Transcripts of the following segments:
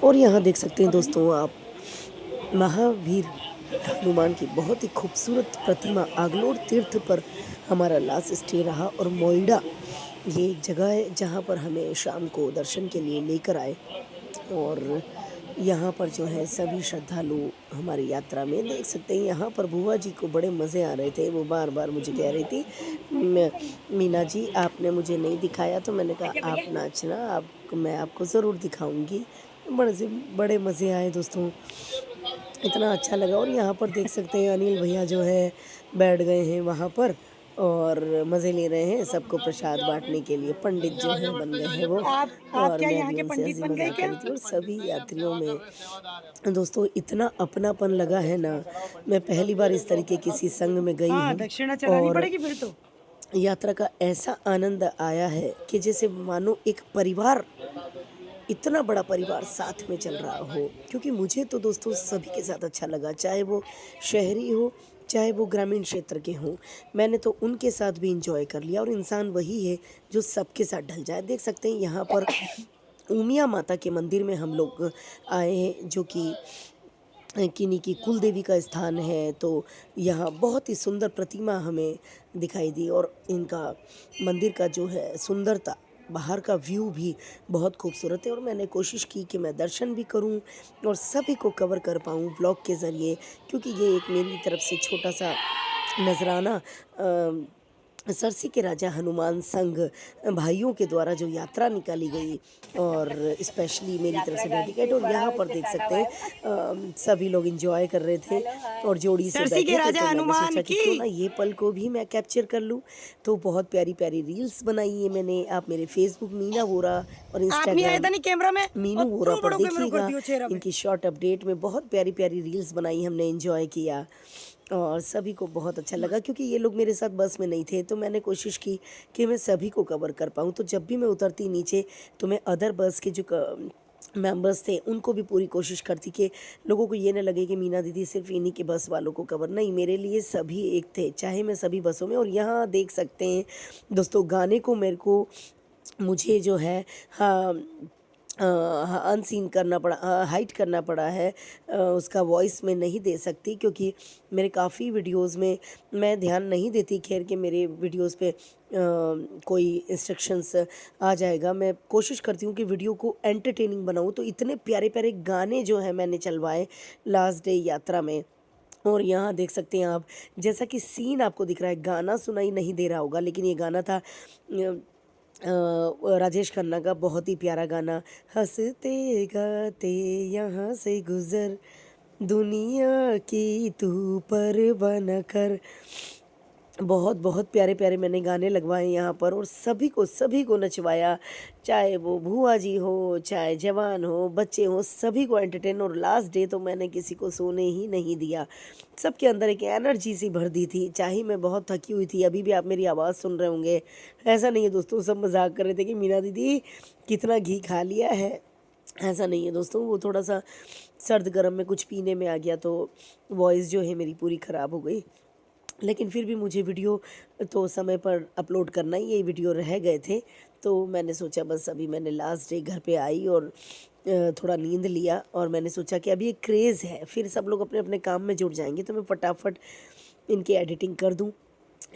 और यहाँ देख सकते हैं दोस्तों आप महावीर हनुमान की बहुत ही खूबसूरत प्रतिमा आगलोर तीर्थ पर हमारा लास्ट स्टे रहा। और मोइडा ये एक जगह है जहाँ पर हमें शाम को दर्शन के लिए लेकर आए। और यहाँ पर जो है सभी श्रद्धालु हमारी यात्रा में देख सकते हैं। यहाँ पर बुआ जी को बड़े मज़े आ रहे थे, वो बार बार मुझे कह रही थी मीना जी आपने मुझे नहीं दिखाया। तो मैंने कहा आप नाचना, आप मैं आपको ज़रूर दिखाऊंगी। बड़े मज़े आए दोस्तों, इतना अच्छा लगा। और यहाँ पर देख सकते हैं अनिल भैया जो है बैठ गए हैं वहाँ पर और मज़े ले रहे हैं, सबको प्रसाद बांटने के लिए पंडित जो हैं बन गए हैं वो। आप और क्या मैं यहाँ भी के उनसे पंडित हंसी बन गए मजाक कर क्या? रही थी। और सभी यात्रियों में दोस्तों इतना अपनापन लगा है ना। मैं पहली बार इस तरीके किसी संघ में गई हाँ, हूँ दक्षिणा चढ़ानी और पड़ेगी फिर तो। यात्रा का ऐसा आनंद आया है कि जैसे मानो एक परिवार, इतना बड़ा परिवार साथ में चल रहा हो। क्योंकि मुझे तो दोस्तों सभी के साथ अच्छा लगा, चाहे वो शहरी हो चाहे वो ग्रामीण क्षेत्र के हों। मैंने तो उनके साथ भी इंजॉय कर लिया। और इंसान वही है जो सबके साथ ढल जाए। देख सकते हैं यहाँ पर उमिया माता के मंदिर में हम लोग आए हैं, जो कि किन्हीं की कुल देवी का स्थान है। तो यहाँ बहुत ही सुंदर प्रतिमा हमें दिखाई दी। और इनका मंदिर का जो है सुंदरता, बाहर का व्यू भी बहुत खूबसूरत है। और मैंने कोशिश की कि मैं दर्शन भी करूं और सभी को कवर कर पाऊं ब्लॉग के ज़रिए। क्योंकि ये एक मेरी तरफ से छोटा सा नजराना सरसी के राजा हनुमान संघ भाइयों के द्वारा जो यात्रा निकाली गई, और स्पेशली मेरी तरफ से डेडिकेट। और यहाँ पर देख सकते हैं सभी लोग एंजॉय कर रहे थे और जोड़ी से सरसी के बैठे थे। राजा तो मैंने हनुमान सोचा कि की। क्यों ना ये पल को भी मैं कैप्चर कर लूँ। तो बहुत प्यारी प्यारी रील्स बनाई है मैंने। आप मेरे फेसबुक मीना वोरा और आप नहीं आया इंस्टाग्राम था नहीं कैमरा में। और मीनू वोरा त्रू पर बड़ो कैमरा कर देखिएगा। दियो चेहरा पे। इनकी शॉर्ट अपडेट में बहुत प्यारी प्यारी रील्स बनाई, हमने एंजॉय किया और सभी को बहुत अच्छा लगा। मस्त। क्योंकि ये लोग मेरे साथ बस में नहीं थे, तो मैंने कोशिश की कि मैं सभी को कवर कर पाऊँ। तो जब भी मैं उतरती नीचे तो मैं अदर बस के जो मेंबर्स थे उनको भी पूरी कोशिश करती कि लोगों को ये ना लगे कि मीना दीदी सिर्फ इन्हीं के बस वालों को कवर, नहीं, मेरे लिए सभी एक थे, चाहे मैं सभी बसों में। और यहाँ देख सकते हैं दोस्तों गाने को मेरे को मुझे जो है हाँ हाँ अनसीन करना पड़ा, हाइड करना पड़ा है। उसका वॉइस मैं नहीं दे सकती क्योंकि मेरे काफ़ी वीडियोस में मैं ध्यान नहीं देती। खैर कि मेरे वीडियोस पे कोई इंस्ट्रक्शंस आ जाएगा। मैं कोशिश करती हूँ कि वीडियो को एंटरटेनिंग बनाऊँ। तो इतने प्यारे प्यारे गाने जो हैं मैंने चलवाए लास्ट डे यात्रा में। और यहाँ देख सकते हैं आप, जैसा कि सीन आपको दिख रहा है, गाना सुनाई नहीं दे रहा होगा लेकिन ये गाना था राजेश खन्ना का बहुत ही प्यारा गाना, हंसते गाते यहाँ से गुजर दुनिया की तू परवाह न कर। बहुत बहुत प्यारे प्यारे मैंने गाने लगवाए यहाँ पर और सभी को नचवाया। चाहे वो भूआ जी हो, चाहे जवान हो, बच्चे हो, सभी को एंटरटेन। और लास्ट डे तो मैंने किसी को सोने ही नहीं दिया। सबके अंदर एक एनर्जी सी भर दी थी। चाहे मैं बहुत थकी हुई थी, अभी भी आप मेरी आवाज़ सुन रहे होंगे। ऐसा नहीं है दोस्तों, सब मजाक कर रहे थे कि मीना दीदी कितना घी खा लिया है। ऐसा नहीं है दोस्तों, वो थोड़ा सा सर्द गर्म में कुछ पीने में आ गया तो वॉइस जो है मेरी पूरी ख़राब हो गई। लेकिन फिर भी मुझे वीडियो तो समय पर अपलोड करना ही, ये वीडियो रह गए थे। तो मैंने सोचा बस अभी मैंने लास्ट डे घर पे आई और थोड़ा नींद लिया। और मैंने सोचा कि अभी एक क्रेज़ है, फिर सब लोग अपने अपने काम में जुट जाएंगे तो मैं फटाफट इनकी एडिटिंग कर दूं।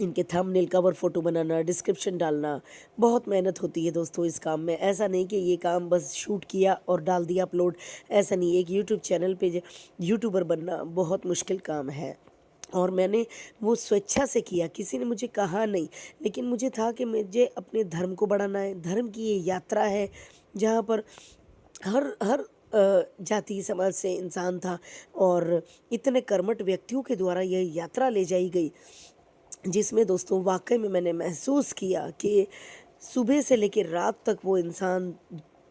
इनके थंबनेल, कवर फ़ोटो बनाना, डिस्क्रिप्शन डालना, बहुत मेहनत होती है दोस्तों इस काम में। ऐसा नहीं कि ये काम बस शूट किया और डाल दिया अपलोड, ऐसा नहीं। एक यूट्यूब चैनल पे यूट्यूबर बनना बहुत मुश्किल काम है। और मैंने वो स्वेच्छा से किया, किसी ने मुझे कहा नहीं। लेकिन मुझे था कि मुझे अपने धर्म को बढ़ाना है। धर्म की ये यात्रा है जहाँ पर हर हर जाति समाज से इंसान था और इतने कर्मठ व्यक्तियों के द्वारा यह यात्रा ले जाई गई, जिसमें दोस्तों वाकई में मैंने महसूस किया कि सुबह से लेकर रात तक वो इंसान,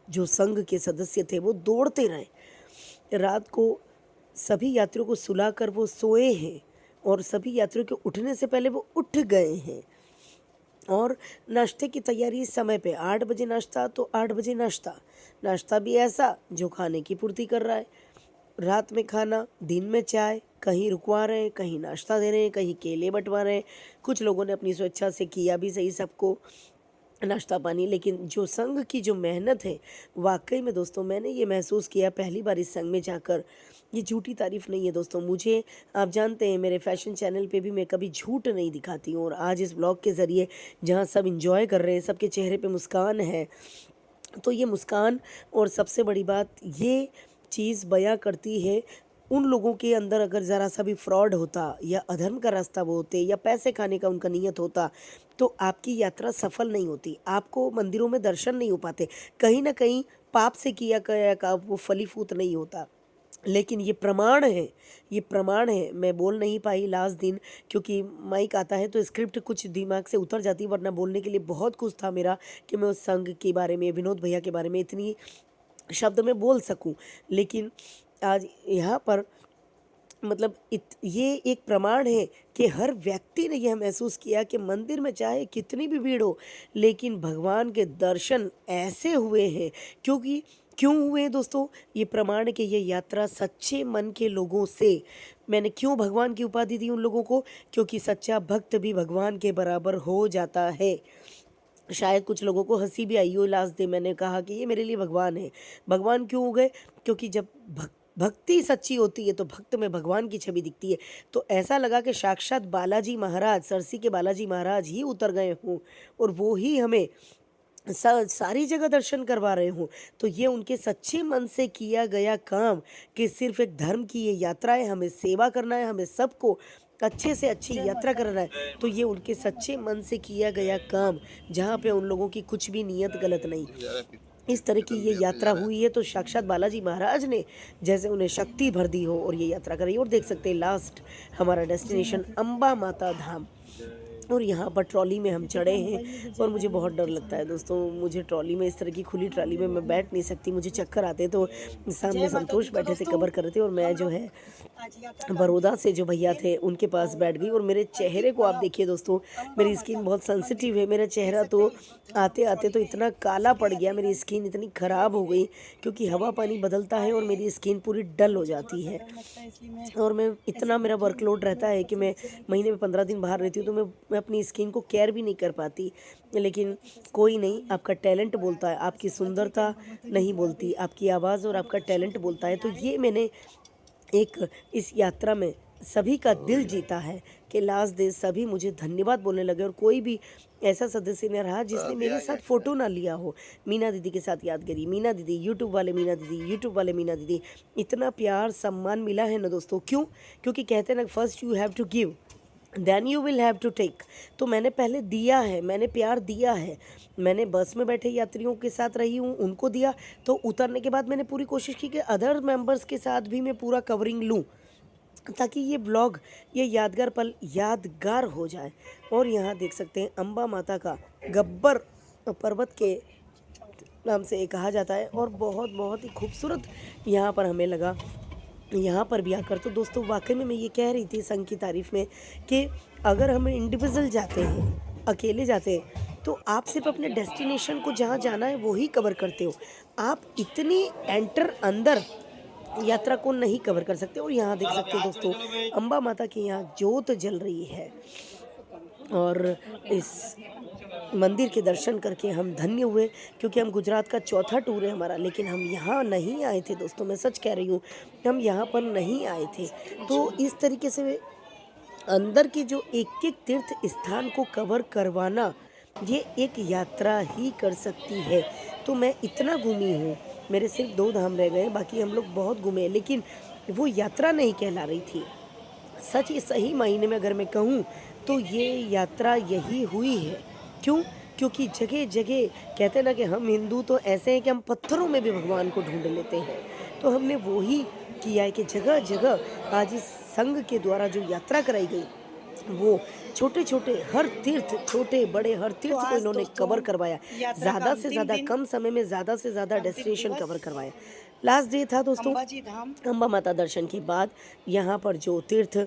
जो संघ के सदस्य थे, वो दौड़ते रहे। रात को सभी यात्रियों को सुलाकर वो सोए हैं और सभी यात्रियों के उठने से पहले वो उठ गए हैं। और नाश्ते की तैयारी समय पे, 8 बजे नाश्ता तो 8 बजे नाश्ता। नाश्ता भी ऐसा जो खाने की पूर्ति कर रहा है। रात में खाना, दिन में चाय, कहीं रुकवा रहे हैं, कहीं नाश्ता दे रहे हैं, कहीं केले बंटवा रहे हैं। कुछ लोगों ने अपनी स्वेच्छा से किया भी सही सबको। नाश्ता पानी। लेकिन जो संघ की जो मेहनत है, वाक़ई में दोस्तों मैंने ये महसूस किया पहली बार इस संघ में जाकर। ये झूठी तारीफ़ नहीं है दोस्तों, मुझे आप जानते हैं मेरे फ़ैशन चैनल पे भी मैं कभी झूठ नहीं दिखाती हूँ, और आज इस ब्लॉग के ज़रिए जहाँ सब एन्जॉय कर रहे हैं, सबके चेहरे पे मुस्कान है, तो ये मुस्कान और सबसे बड़ी बात ये चीज़ बयां करती है उन लोगों के अंदर, अगर ज़रा सा भी फ्रॉड होता या अधर्म का रास्ता वो होते या पैसे खाने का उनका नियत होता, तो आपकी यात्रा सफल नहीं होती, आपको मंदिरों में दर्शन नहीं हो पाते, कहीं ना कहीं पाप से किया गया काम वो फलीफूत नहीं होता। लेकिन ये प्रमाण है, ये प्रमाण है। मैं बोल नहीं पाई लास्ट दिन, क्योंकि माइक आता है तो स्क्रिप्ट कुछ दिमाग से उतर जाती, वरना बोलने के लिए बहुत कुछ था मेरा कि मैं उस संघ के बारे में, विनोद भैया के बारे में इतनी शब्द में बोल सकूं। लेकिन आज यहाँ पर मतलब ये एक प्रमाण है कि हर व्यक्ति ने यह महसूस किया कि मंदिर में चाहे कितनी भी भीड़ हो, लेकिन भगवान के दर्शन ऐसे हुए हैं। क्योंकि क्यों हुए हैं दोस्तों? ये प्रमाण है कि ये यात्रा सच्चे मन के लोगों से। मैंने क्यों भगवान की उपाधि दी उन लोगों को? क्योंकि सच्चा भक्त भी भगवान के बराबर हो जाता है। शायद कुछ लोगों को हंसी भी आई हो लास्ट डे मैंने कहा कि ये मेरे लिए भगवान है। भगवान क्यों हो गए? क्योंकि जब भक्ति सच्ची होती है तो भक्त में भगवान की छवि दिखती है। तो ऐसा लगा कि साक्षात बालाजी महाराज, सरसी के बालाजी महाराज ही उतर गए हों, और वो ही हमें सारी जगह दर्शन करवा रहे हों। तो ये उनके सच्चे मन से किया गया काम, कि सिर्फ एक धर्म की ये यात्रा है, हमें सेवा करना है, हमें सबको अच्छे से अच्छी यात्रा करना है। तो ये उनके सच्चे मन से किया गया काम, जहाँ पे उन लोगों की कुछ भी नीयत गलत नहीं। इस तरह की ये यात्रा हुई है तो साक्षात बालाजी महाराज ने जैसे उन्हें शक्ति भर दी हो और ये यात्रा करी। और देख सकते हैं लास्ट हमारा डेस्टिनेशन अंबा माता धाम, और यहाँ पर ट्रॉली में हम चढ़े हैं। और मुझे बहुत डर लगता है दोस्तों, मुझे ट्रॉली में, इस तरह की खुली ट्रॉली में मैं बैठ नहीं सकती, मुझे चक्कर आते। तो सामने संतोष बैठे थे कवर कर रहे थे, और मैं जो है बड़ौदा से जो भैया थे उनके पास बैठ गई। और मेरे चेहरे को आप देखिए दोस्तों, मेरी स्किन बहुत सेंसिटिव है, मेरा चेहरा तो आते आते तो इतना काला पड़ गया, मेरी स्किन इतनी ख़राब हो गई क्योंकि हवा पानी बदलता है और मेरी स्किन पूरी डल हो जाती है। और मैं इतना, मेरा वर्कलोड रहता है कि मैं महीने में 15 दिन बाहर रहती हूँ, तो मैं अपनी स्किन को केयर भी नहीं कर पाती। लेकिन कोई नहीं, आपका टैलेंट बोलता है, आपकी सुंदरता नहीं बोलती, आपकी आवाज़ और आपका टैलेंट बोलता है। तो ये मैंने एक इस यात्रा में सभी का दिल जीता है कि लास्ट डे सभी मुझे धन्यवाद बोलने लगे, और कोई भी ऐसा सदस्य नहीं रहा जिसने मेरे साथ फ़ोटो ना लिया हो। मीना दीदी के साथ यादगिरी, मीना दीदी, यूट्यूब वाले मीना दीदी, यूट्यूब वाले मीना दीदी, इतना प्यार सम्मान मिला है ना दोस्तों। क्यों? क्योंकि कहते हैं ना, first you have to give then you will have to take. तो मैंने पहले दिया है, मैंने प्यार दिया है। मैंने बस में बैठे यात्रियों के साथ रही हूँ, उनको दिया। तो उतरने के बाद मैंने पूरी कोशिश की कि अदर मेंबर्स के साथ भी मैं पूरा कवरिंग लूँ, ताकि ये ब्लॉग, ये यादगार पल यादगार हो जाए। और यहाँ देख सकते हैं अंबा माता का गब्बर पर्वत के नाम से ये कहा जाता है, और बहुत बहुत ही खूबसूरत यहाँ पर हमें लगा। यहाँ पर भी आकर तो दोस्तों वाकई में मैं ये कह रही थी संघ की तारीफ़ में कि अगर हम इंडिविजुअल जाते हैं, अकेले जाते हैं, तो आप सिर्फ अपने डेस्टिनेशन को जहाँ जाना है वो ही कवर करते हो, आप इतनी एंटर अंदर यात्रा को नहीं कवर कर सकते। और यहाँ देख सकते हैं दोस्तों, अंबा माता की यहाँ जोत जल रही है, और इस मंदिर के दर्शन करके हम धन्य हुए। क्योंकि हम गुजरात का चौथा टूर है हमारा, लेकिन हम यहाँ नहीं आए थे दोस्तों, मैं सच कह रही हूँ, हम यहाँ पर नहीं आए थे। तो इस तरीके से अंदर के जो एक एक तीर्थ स्थान को कवर करवाना, ये एक यात्रा ही कर सकती है। तो मैं इतना घूमी हूँ, मेरे सिर्फ 2 धाम रह गए, बाकी हम लोग बहुत घूमे, लेकिन वो यात्रा नहीं कहला रही थी। सच, ये सही मायने में अगर मैं कहूँ तो ये यात्रा यही हुई है। क्यों? क्योंकि जगह जगह कहते हैं ना कि हम हिंदू तो ऐसे हैं कि हम पत्थरों में भी भगवान को ढूंढ लेते हैं। तो हमने वो ही किया है कि जगह जगह आज इस संघ के द्वारा जो यात्रा कराई गई, वो छोटे छोटे हर तीर्थ, छोटे बड़े हर तीर्थ को इन्होंने कवर करवाया, ज़्यादा से ज़्यादा कम समय में ज़्यादा से ज़्यादा डेस्टिनेशन कवर करवाया। लास्ट डे था दोस्तों अम्बा माता दर्शन के बाद। यहाँ पर जो तीर्थ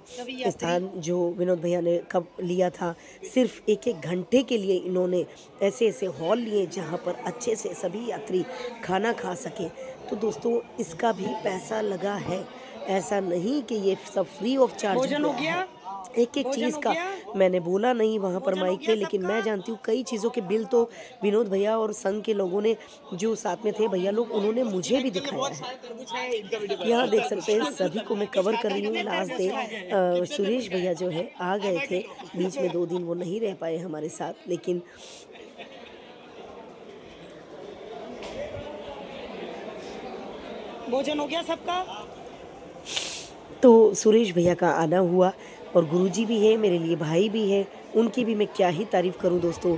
स्थान जो विनोद भैया ने कब लिया था, सिर्फ 1-1 घंटे के लिए इन्होंने ऐसे ऐसे हॉल लिए जहाँ पर अच्छे से सभी यात्री खाना खा सकें। तो दोस्तों इसका भी पैसा लगा है, ऐसा नहीं कि ये सब फ्री ऑफ चार्ज भोजन हो गया, एक एक चीज़ का मैंने बोला नहीं वहाँ पर माइक पे, लेकिन मैं जानती हूँ कई चीज़ों के बिल तो विनोद भैया और संघ के लोगों ने, जो साथ में थे भैया लोग, उन्होंने मुझे भी दिखाया है। यहाँ देख सकते हैं सभी को मैं कवर कर रही हूँ। लास्ट डे सुरेश भैया जो है आ गए थे, बीच में 2 दिन वो नहीं रह पाए हमारे साथ, लेकिन भोजन हो गया सबका। तो सुरेश भैया का आना हुआ, और गुरुजी भी है मेरे लिए, भाई भी है, उनकी भी मैं क्या ही तारीफ़ करूं दोस्तों।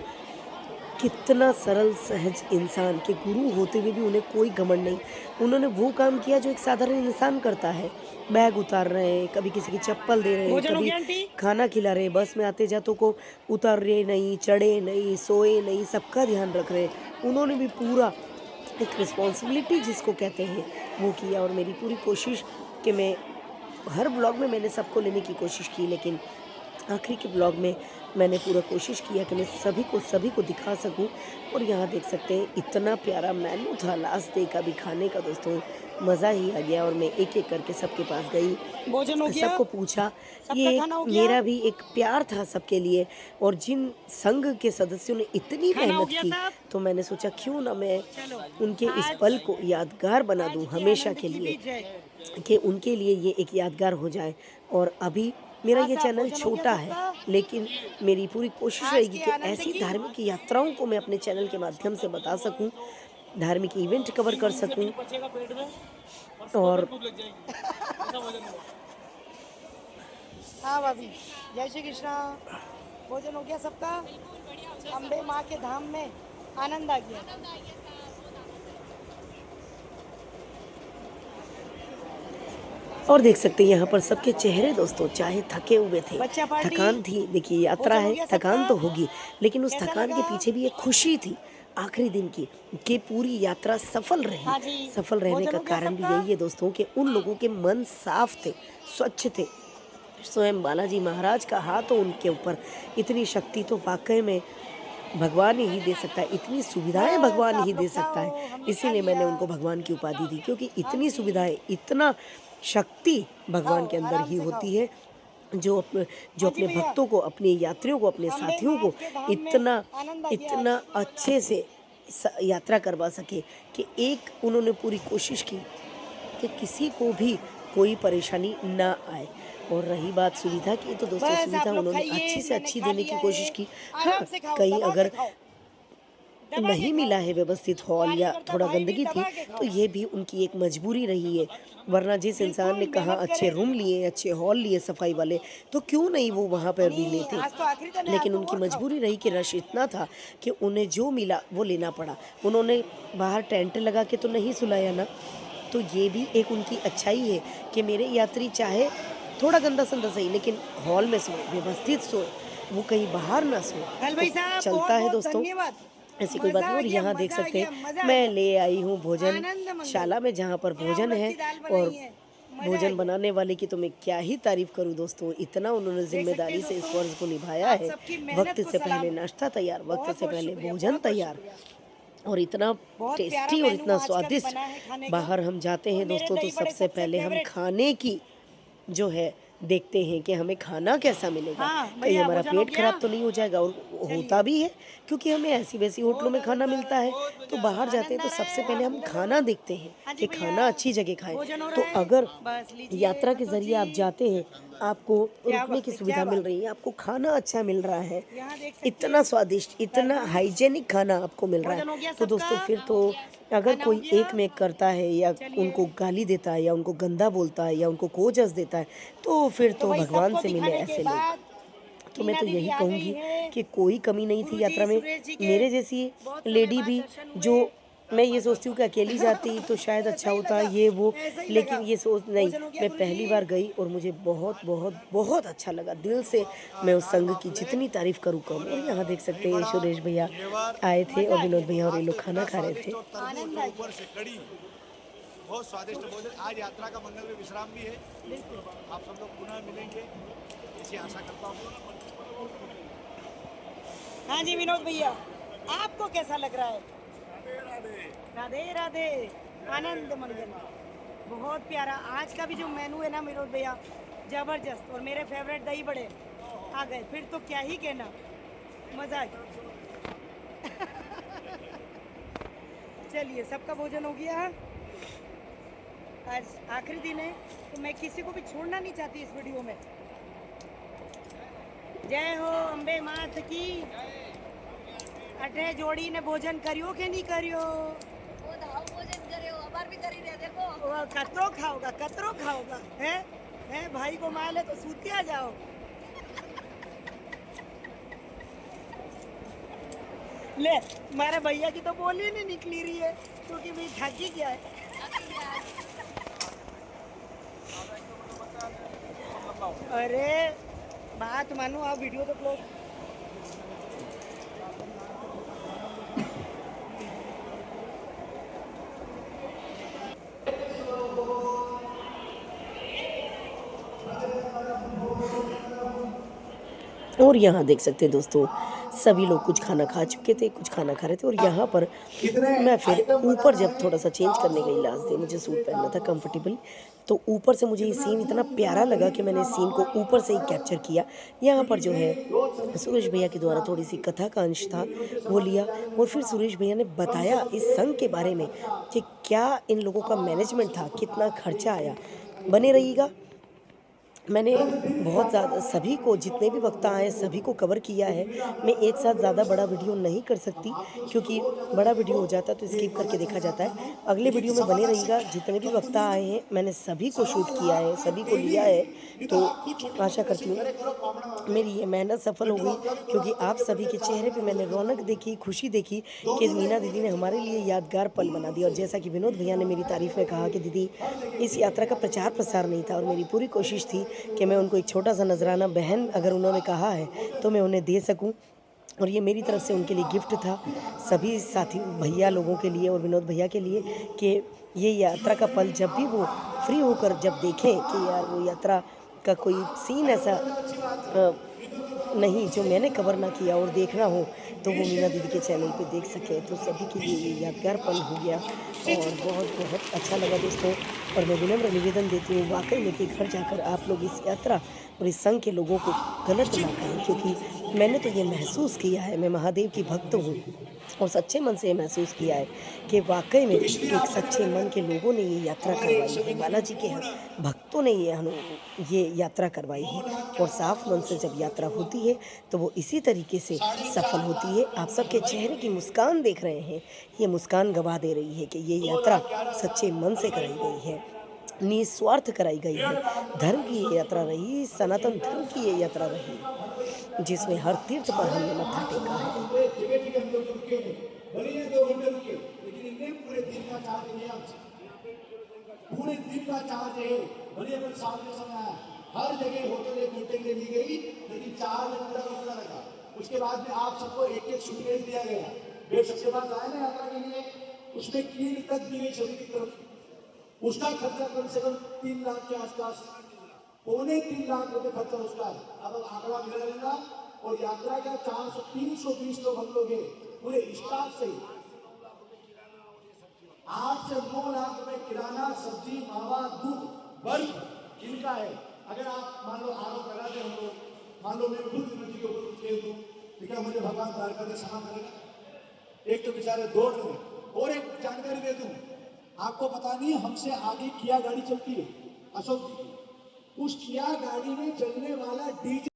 कितना सरल सहज इंसान के गुरु होते हुए भी उन्हें कोई घमंड नहीं। उन्होंने वो काम किया जो एक साधारण इंसान करता है। बैग उतार रहे हैं, कभी किसी की चप्पल दे रहे हैं, भोजन हो कभी गया आंटी? खाना खिला रहे हैं, बस में आते जातों को उतारे नहीं, चढ़े नहीं, सोए नहीं, सबका ध्यान रख रहे हैं। उन्होंने भी पूरा एक रिस्पॉन्सिबिलिटी जिसको कहते हैं वो किया, और मेरी पूरी कोशिश कि मैं हर ब्लॉग में मैंने सबको लेने की कोशिश की, लेकिन आखिरी के ब्लॉग में मैंने पूरा कोशिश किया कि मैं सभी को दिखा सकूं। और यहाँ देख सकते हैं इतना प्यारा मेन्यू था लास्ट डे का भी खाने का दोस्तों, मज़ा ही आ गया। और मैं एक एक करके सबके पास गई, भोजन हो गया? सबको पूछा। सबका ये खाना हो एक गया? मेरा भी एक प्यार था सबके लिए, और जिन संघ के सदस्यों ने इतनी खाना हो मेहनत गया की, साहब? तो मैंने सोचा क्यों ना मैं चलो, उनके इस आज- पल को यादगार बना दूं आज के हमेशा आनंद के की लिए, भी जय। कि उनके लिए ये एक यादगार हो जाए। और अभी मेरा हाँ ये साहब, चैनल भोजन हो गया छोटा है, सबका? लेकिन मेरी पूरी कोशिश आज रहेगी के कि आनंद ऐसी की? धार्मिक यात्राओं को मैं अपने चैनल के माध्यम से बता सकूं, धार्मिक इवेंट कवर कर सकूं। और हाँ भाभी, जय श्री कृष्णा। भोजन हो गया सबका? अम्बे माँ के धाम में आनंद आ गया। और देख सकते हैं यहाँ पर सबके चेहरे दोस्तों, चाहे थके हुए थे, बच्चा पार्टी? थकान थी, देखिए यात्रा भोजन हो है, गया थकान सबका? तो होगी, लेकिन उस कैसा थकान के लगा? पीछे भी एक खुशी थी आखिरी दिन की, कि पूरी यात्रा सफल रही। हाँ जी। सफल रहने भोजन का हो गया कारण भी सबका? यही है दोस्तों कि उन लोगों के मन साफ थे, स्वच्छ थे। स्वयं बालाजी महाराज का हाथ हो उनके ऊपर, इतनी शक्ति तो वाकई में भगवान ही दे सकता है, इतनी सुविधाएं बस भगवान आप ही दे लोग सकता खाओ, है। हमने खा इसीलिए मैंने लिया। उनको भगवान की उपाधि दी, क्योंकि हाँ इतनी जी। सुविधाएं, इतना शक्ति भगवान खाओ, के अंदर आराम ही से होती खाओ। है, जो हाँ जी अपने भैया, भक्तों को, अपने यात्रियों को, अपने अम्बे साथियों माँ को के धाम में इतना आनंद आ गया इतना आज। अच्छे से यात्रा करवा सके, कि एक उन्होंने पूरी कोशिश की कि किसी को भी कोई परेशानी ना आए। और रही बात सुविधा की, तो दोस्तों बस आप सुविधा लोग उन्होंने खाइए, अच्छी से मैंने अच्छी खा देने लिया की कोशिश है। की। हाँ, आराम से खाओ, कहीं दबा अगर के खाओ, दबा के नहीं मिला खाओ। है व्यवस्थित हॉल कार्य या करता थोड़ा भाई भी गंदगी थी, दबा के खाओ। तो ये भी उनकी एक मजबूरी रही है। वरना जिस इंसान ने बिल्कुल कहा मेहनत अच्छे करे। रूम लिए, अच्छे हॉल लिए सफाई वाले, तो क्यों नहीं वो वहाँ पर भी नहीं, लेते। आज तो आखिरी दिन है, आज लेकिन तो उनकी और खाओ। मजबूरी रही कि रश इतना था कि उन्हें जो मिला वो लेना पड़ा। उन्होंने बाहर टेंट लगा के तो नहीं सुलाया ना, तो ये भी एक उनकी अच्छाई है कि मेरे यात्री चाहे थोड़ा गंदा संदा सही, लेकिन हॉल में सोए, व्यवस्थित सोए, वो कहीं बाहर ना सोए। कल तो भाई साहब चलता बहुत है बहुत दोस्तों, धन्यवाद। ऐसी कोई बात मजा नहीं। आ और गया, यहाँ देख मजा आ सकते गया, हैं मजा आ मैं गया। ले आई हूँ भोजन आनंद मंगल। शाला में, जहाँ पर क्या भोजन उड़द है। की दाल और बनाई है, मजा आ भोजन गया। बनाने वाले की तो मैं क्या ही तारीफ करूँ दोस्तों, इतना उन्होंने देख सकते जिम्मेदारी हैं से इस दोस्तों, फर्ज को निभाया आप है। सबकी मेहनत वक्त को से सलाम पहले है। नाश्ता तैयार, वक्त बहुत से बहुत पहले शुक्रिया, भोजन बहुत बहुत तैयार, शुक्रिया। और इतना बहुत प्यारा टेस्टी और मेनू इतना आज का भी स्वादिष्ट। बना है खाने का। बाहर हम जाते और हैं मेरे दोस्तों, तो दही बड़े सबसे सबसे पहले हम फेवरेट। खाने की जो है देखते हैं कि हमें खाना कैसा मिलेगा, हाँ कहीं भैया, हमारा भोजन हो पेट गया? खराब तो नहीं हो जाएगा। और होता भी है, क्योंकि हमें ऐसी वैसी होटलों में खाना मिलता है, तो बाहर जाते हैं तो सबसे पहले हम खाना देखते हैं हाँ जी कि भैया, खाना अच्छी जगह खाएं। भोजन हो तो रहा है? अगर बस लीजिए यात्रा के संतोष ज़रिए जी। आप जाते हैं, आपको क्या रुकने बात की है, सुविधा क्या मिल बात। रही है, आपको खाना अच्छा मिल रहा है, यहाँ देख सकते इतना हैं, स्वादिष्ट, इतना तरबूज। हाइजेनिक खाना आपको मिल रहा भोजन हो है, गया तो दोस्तों सबका? फिर तो अगर खाना हो कोई गया? एक में करता है, या चलिए। उनको गाली देता है, या उनको गंदा बोलता है, या उनको कोजस देता है, तो फिर तो तो भाई भगवान सबको से मिले दिखाने के ऐसे लोग। बाद तो मैं मीना तो दीदी यही आ गई कहूँगी है। कि कोई कमी नहीं थी गुरुजी यात्रा में। सुरेश जी के मेरे जैसी बहुत समय लेडी बाद भी, दर्शन हुए। जो मैं ये सोचती हूँ कि अकेली जाती तो शायद अच्छा ऐसा ही होता, लगा, ये वो, ऐसा ही लेकिन लगा। ये सोच नहीं। भोजन हो गया मैं गुरुजी? पहली बार गई और मुझे बहुत बहुत बहुत अच्छा लगा, दिल से मैं उस संघ की जितनी तारीफ करूँ कम। और यहाँ देख सकते हैं सुरेश भैया आए थे, और मजा आ विनोद गया, भैया और ये आज तो लोग खाना इतना खा रहे स्वादिष्ट थे। और तरबूज आनंद और आ ऊपर से कड़ी, बहुत स्वादिष्ट भोजन। आज यात्रा का मंगल में विश्राम भी है। बिल्कुल। आप सब लोग पुनः मिलेंगे, ऐसी आशा करता हूँ। हाँ जी विनोद भैया, आपको कैसा लग रहा है? राधे राधे, आनंद मंगल। बहुत प्यारा आज का भी जो मेनू है ना विनोद भैया, जबरदस्त। और मेरे फेवरेट दही बड़े, आ गए, फिर तो क्या ही कहना, मजा आ गया। चलिए, सबका भोजन हो गया। आज आखिरी दिन है, तो मैं किसी को भी छोड़ना नहीं चाहती इस वीडियो में। जय हो अंबे मात की। अठे जोड़ी ने भोजन करियो के नहीं करियो? वो कतरो खाओगा है भाई को माले तो सूतिया जाओ। ले, मारे भैया की तो बोली नहीं निकली रही है, क्योंकि भाई थकी गया है। अरे बात मानो, आप वीडियो तो क्लोज। और यहाँ देख सकते हैं दोस्तों, सभी लोग कुछ खाना खा चुके थे, कुछ खाना खा रहे थे। और यहाँ पर मैं फिर ऊपर जब थोड़ा सा चेंज करने गई, लास्ट डे मुझे सूट पहनना था कंफर्टेबल, तो ऊपर से मुझे ये सीन इतना प्यारा लगा कि मैंने सीन को ऊपर से ही कैप्चर किया। यहाँ पर जो है सुरेश भैया के द्वारा थोड़ी सी कथा का अंश था, वो लिया। और फिर सुरेश भैया ने बताया इस संघ के बारे में कि क्या इन लोगों का मैनेजमेंट था, कितना खर्चा आया। बने रहिएगा। मैंने बहुत ज़्यादा सभी को, जितने भी वक्ता आए सभी को कवर किया है। मैं एक साथ ज़्यादा बड़ा वीडियो नहीं कर सकती, क्योंकि बड़ा वीडियो हो जाता है तो स्किप करके देखा जाता है। अगले वीडियो में बने रहिएगा। जितने भी वक्ता आए हैं मैंने सभी को शूट किया है, सभी को लिया है। तो आशा करती हूँ मेरी ये मेहनत सफल हो गई, क्योंकि आप सभी के चेहरे पे मैंने रौनक देखी, खुशी देखी कि मीना दीदी ने हमारे लिए यादगार पल बना दिया। और जैसा कि विनोद भैया ने मेरी तारीफ़ में कहा कि दीदी इस यात्रा का प्रचार प्रसार नहीं था, और मेरी पूरी कोशिश थी कि मैं उनको एक छोटा सा नजराना, बहन अगर उन्होंने कहा है तो मैं उन्हें दे सकूं। और ये मेरी तरफ से उनके लिए गिफ्ट था, सभी साथी भैया लोगों के लिए और विनोद भैया के लिए, कि ये यात्रा का पल जब भी वो फ्री होकर जब देखें कि यार वो यात्रा का कोई सीन ऐसा नहीं जो मैंने कवर ना किया और देखना हो, तो वो मीना दीदी के चैनल पे देख सके। तो सभी के लिए ये यादगार पल हो गया और बहुत बहुत अच्छा लगा दोस्तों। और मैं विनम्र निवेदन देती हूँ वाकई में कि घर जाकर आप लोग इस यात्रा और इस संघ के लोगों को गलत ना कहें, क्योंकि मैंने तो ये महसूस किया है, मैं महादेव की भक्त हूँ और सच्चे मन से ये महसूस किया है कि वाकई में एक सच्चे मन के लोगों ने ये यात्रा करवाई है, बालाजी के भक्तों ने ये यात्रा करवाई है। और साफ मन से जब यात्रा होती है तो वो इसी तरीके से सफल होती है। आप सबके चेहरे की मुस्कान देख रहे हैं, ये मुस्कान गवाह दे रही है कि ये यात्रा सच्चे मन से कराई गई है, निस्वार्थ कराई गई है। धर्म की ये यात्रा रही, सनातन धर्म की ये यात्रा रही, जिसमें हर तीर्थ पर हमने मत्था टेका है। पूरे दिन का चार्ज है। भले अगर सामने समय आया, हर जगह होटल 1 घंटे के लिए दी गई, लेकिन चार्ज पूरा रुकना लगा। उसके बाद में आप सबको एक एक सूटकेस दिया गया। वे सबके पास आए ना यात्रा के लिए, उसमें कील तक दी गई सभी की तरफ। उसका खर्चा कम से कम 3 लाख के आसपास, 2.25 लाख रुपए खर्चा उसका है। अब आंकड़ा मिला लेना। और यात्रा का 320 लोग हम लोग हैं पूरे स्टाफ से। 8 से 9 लाख रुपए किराना, सब्जी, मावा, दूध, बल्ब जिनका है। अगर आप मान लो आरोप लगा दे, हम लोग मान लो मैं खुद नदी के ऊपर खेल दूं, तो क्या मुझे भगवान द्वारका में क्षमा करेगा? एक तो बेचारे दौड़ रहे। और एक जानकारी दे दूं, आपको पता नहीं हमसे आगे किया गाड़ी चलती है, अशोक जी की। उस किया गाड़ी में चलने वाला डीजल